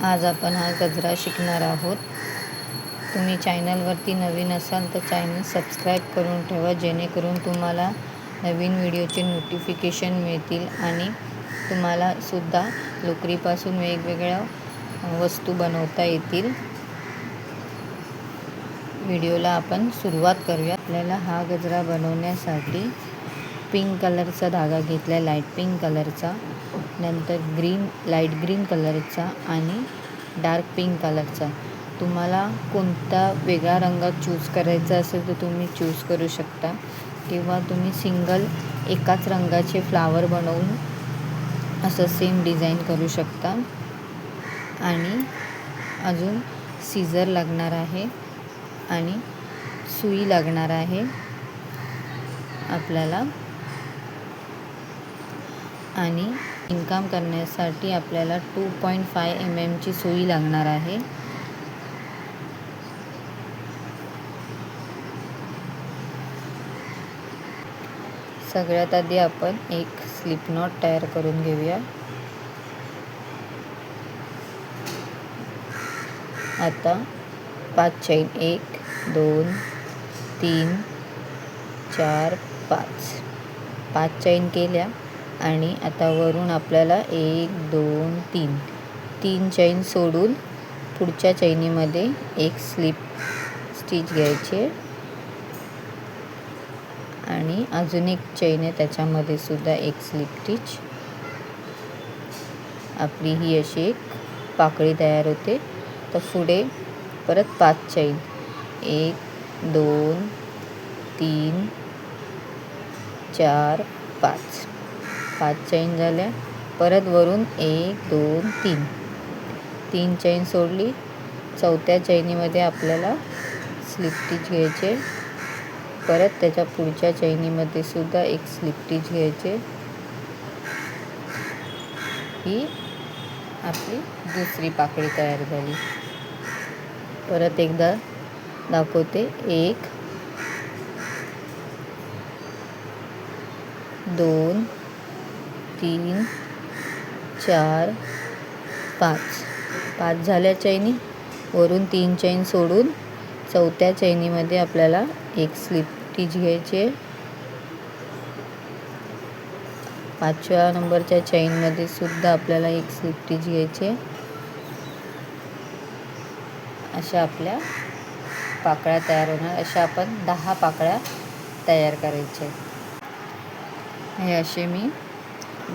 आज आपण हा गजरा शिकणार आहोत. तुम्ही चॅनलवरती नवीन असाल तर चॅनल सबस्क्राईब करून ठेवा, जेणेकरून तुम्हाला नवीन व्हिडिओचे नोटिफिकेशन मिळतील आणि तुम्हाला सुद्धा लोकरीपासून वेगवेगळ्या वस्तू बनवता येतील. व्हिडिओला आपण सुरुवात करूया. आपल्याला हा गजरा बनवण्यासाठी पिंक कलरचा धागा घेतला, लाईट पिंक कलरचा, नंतर लाईट ग्रीन कलरचा आणि डार्क पिंक कलरचा. तुम्हाला कोणता वेगळा रंग चूज करायचा असेल तर तुम्ही चूज करू शकता, किंवा तुम्ही सिंगल एकाच रंगाचे फ्लावर बनवून असं सेम डिझाईन करू शकता. आणि अजून सीझर लागणार आहे आणि सुई लागणार आहे आपल्याला. आणि विणकाम करण्यासाठी आपल्याला 2.5 mm ची सुई लागणार आहे. सगळ्यात आधी आपण एक स्लिप नॉट तयार करून घेऊया. आता 5 चैन 1 2 3 4 5 चैन केल्या आणि आता वरून आपल्याला 1 2 3 चैन सोडून पुढच्या चैनीमध्ये एक स्लिप स्टिच घ्यायचे आणि अजून एक चैन आहे त्याच्यामध्ये सुद्धा एक स्लिप स्टिच. आपली ही अशी एक पाकळी तयार होते. तर पुढे परत 5 चैन 1 2 3 4 5 चैन झाल्या. परत वरून 1 2 3 चैन सोडली. चौथ्या चैनीमध्ये आपल्याला स्लिप स्टिच घ्यायचे. परत त्याच्या पुढच्या चैनीमध्ये सुद्धा एक स्लिप स्टिच घ्यायचे. ही आपली दुसरी पाकळी तयार झाली. परत एकदा दाखवते. 1 2 3 4 5 झाल्या चैनी. वरून 3 चैन सोडून चौथ्या चैनीमध्ये आपल्याला एक स्लिप स्टिच घ्यायचे. 5व्या नंबरच्या चैनमध्ये सुद्धा आपल्याला एक स्लिप स्टिच घ्यायचे. अशा आपल्या पाकळ्या तयार होणार. अशा आपण 10 पाकळ्या तयार करायच्या. हे असे मी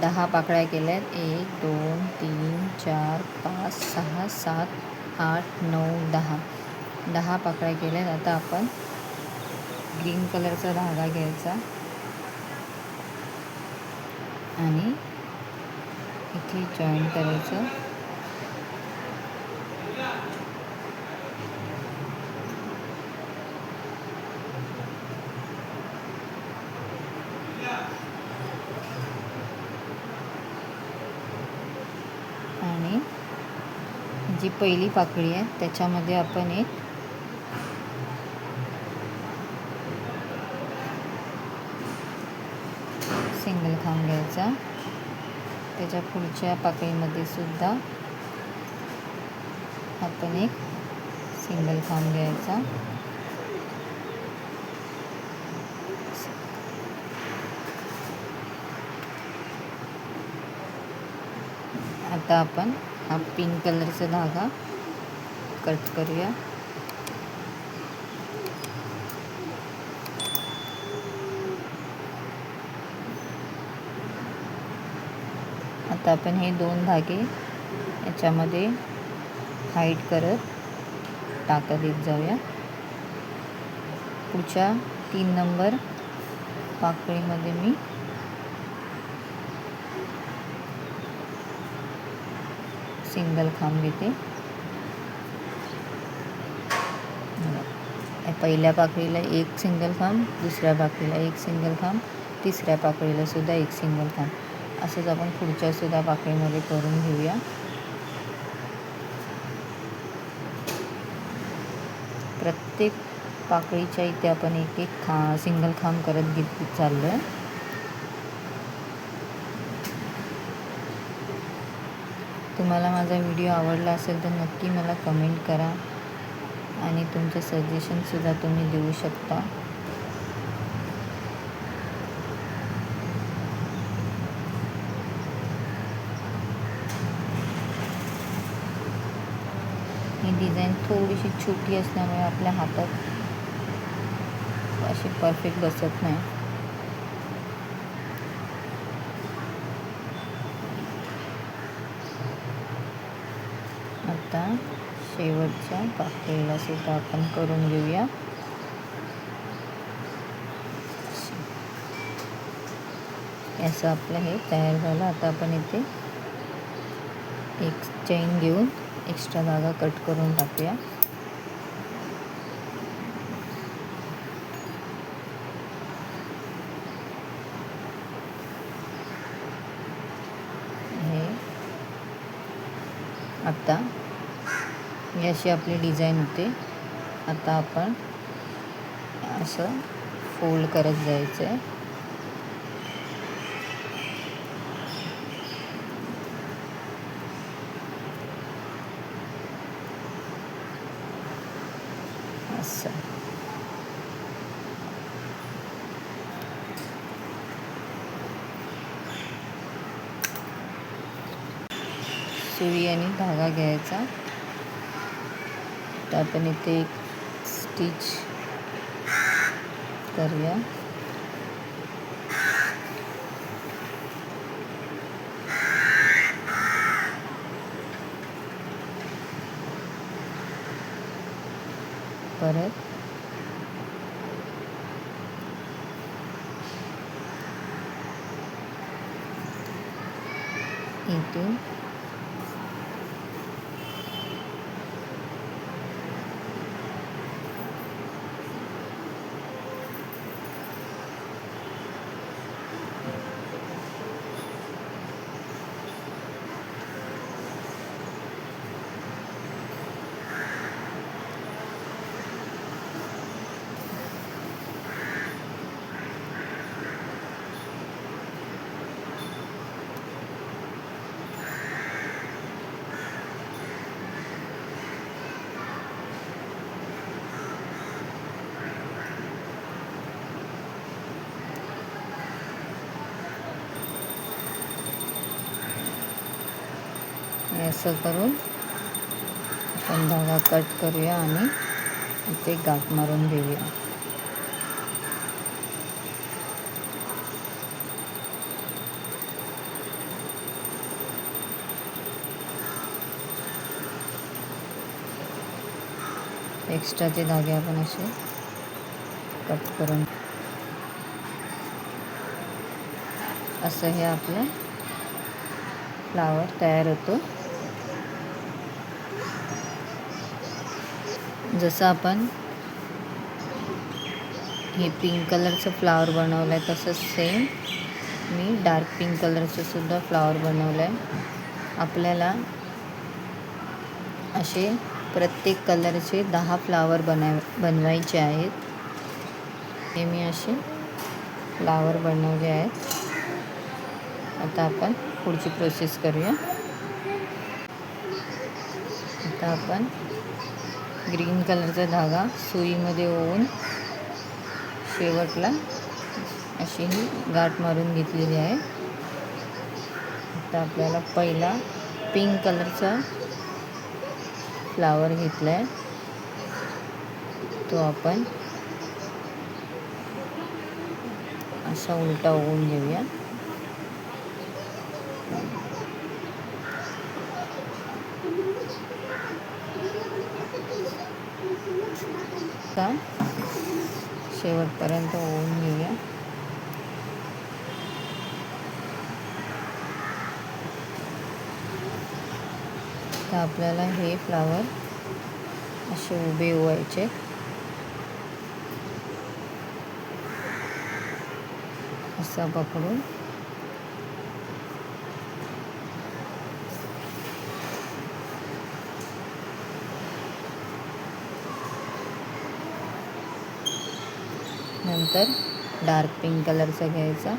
10 पाकळ्या केल्या आहेत. 1 2 3 4 5 6 7 8 9 10 पाकळ्या केल्या आहेत. आता आपण ग्रीन कलरचा धागा घ्यायचा आणि इथे जॉईन करायचं. आणि जी पहिली पाकळी आहे त्याच्यामध्ये आपण एक सिंगल खांब घ्यायचा. त्याच्या पुढच्या पाकळीमध्ये सुद्धा आपण एक सिंगल खांब घ्यायचा. आता आपण हा पिंक कलरचा धागा कट करूया. आता आपण हे 2 धागे याच्यामध्ये हाईड करत टाकत येत जाऊया. पुढच्या 3 नंबर पाकळीमध्ये मी सिंगल खांब घेते. पहिल्या पाकळीला एक सिंगल खांब, दुसऱ्या पाकळीला एक सिंगल खांब, तिसऱ्या पाकळीला सुद्धा एक सिंगल खांब. असंच आपण पुढच्या सुद्धा पाकळीमध्ये करून घेऊया. प्रत्येक पाकळीच्या इथे आपण एक सिंगल खांब करत घेत चाललो आहे. तुम्हाला माझा व्हिडिओ आवडला असेल तर नक्की मला कमेंट करा आणि तुमचे सजेशनसुद्धा तुम्ही देऊ शकता. ही डिझाईन थोडीशी छोटी असल्यामुळे आपल्या हातात अशी परफेक्ट बसत नाही. आता शेवटच्या पाकळीला सुद्धा आपण करून घेऊया. असं आपलं हे तयार झालं. आता आपण इथे एक चेन घेऊन एक्स्ट्रा धागा कट करून टाकूया. हे आता ही अशी आपली डिझाईन होते. आता आपण असं फोल्ड करत जायचं आहे. असं सुई आणि धागा घ्यायचा. तर आपण इथे एक स्टिच करूया. परत इथून असं करून आपण धागा कट करूया आणि इथे गाठ मारून घेऊया. एक्स्ट्राचे धागे आपण असे कट करून असं हे आपलं फ्लावर तयार होतो. जसं आपण हे पिंक कलरचं फ्लावर बनवलं आहे तसंच सेम मी डार्क पिंक कलरचं सुद्धा फ्लावर बनवलं आहे. आपल्याला असे प्रत्येक कलरचे 10 फ्लावर बनवायचे आहेत. हे मी असे फ्लावर बनवले आहेत. आता आपण पुढची प्रोसेस करूया. आता आपण ग्रीन कलरचा धागा सुईमध्ये ओवून शेवटला अशी ही गाठ मारून घेतलेली आहे. आता आपल्याला पहिला पिंक कलरचा फ्लावर घेतला आहे तो आपण असा उलटा ओवून घेऊया. शेवटपर्यंत ओवून घेऊया. तर आपल्याला हे फ्लावर असे उभे ओवायचे. असा पकडून नंतर डार्क पिंक कलरचा घ्यायचा.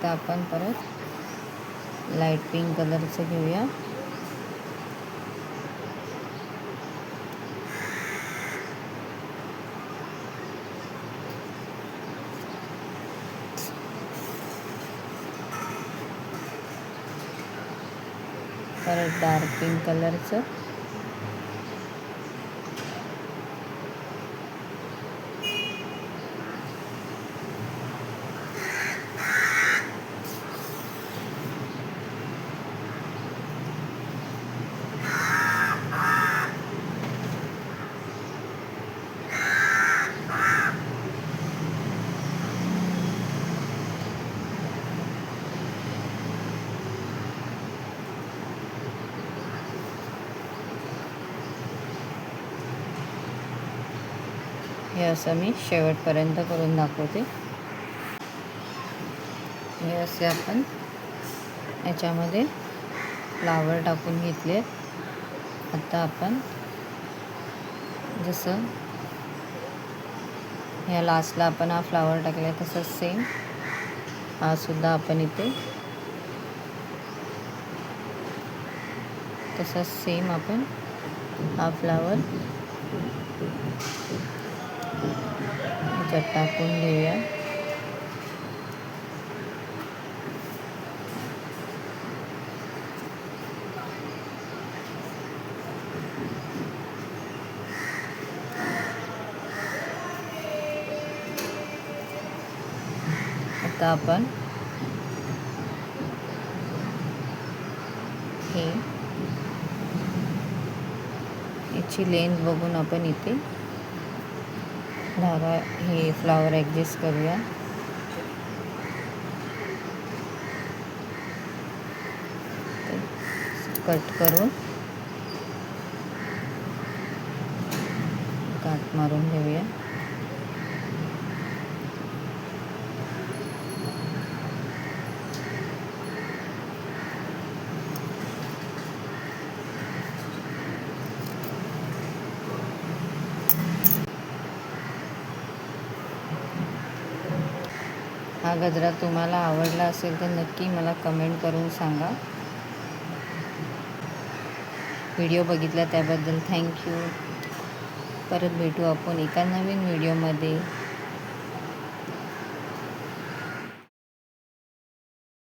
आता आपण परत लाईट पिंक कलरचं घेऊया. परत डार्क पिंक कलरचं. हे असं मी शेवटपर्यंत करून दाखवते. हे असे आपण याच्यामध्ये फ्लावर टाकून घेतले. आता आपण जसं ह्या लास्टला आपण हा फ्लावर टाकला तसंच सेम हा सुद्धा आपण इथे तसंच सेम आपण हा फ्लावर याच्यात टाकून घेऊया. आता आपण हे याची लेंथ बघून आपण इथे धागा हे फ्लावर ॲडजस्ट करूया. कट करून काट मारून घेऊया. हा गजरा तुम्हाला आवडला असेल तर नक्की मला कमेंट करून सांगा. व्हिडिओ बघितला त्याबद्दल थँक्यू. परत भेटू आपण एका नवीन व्हिडिओमध्ये.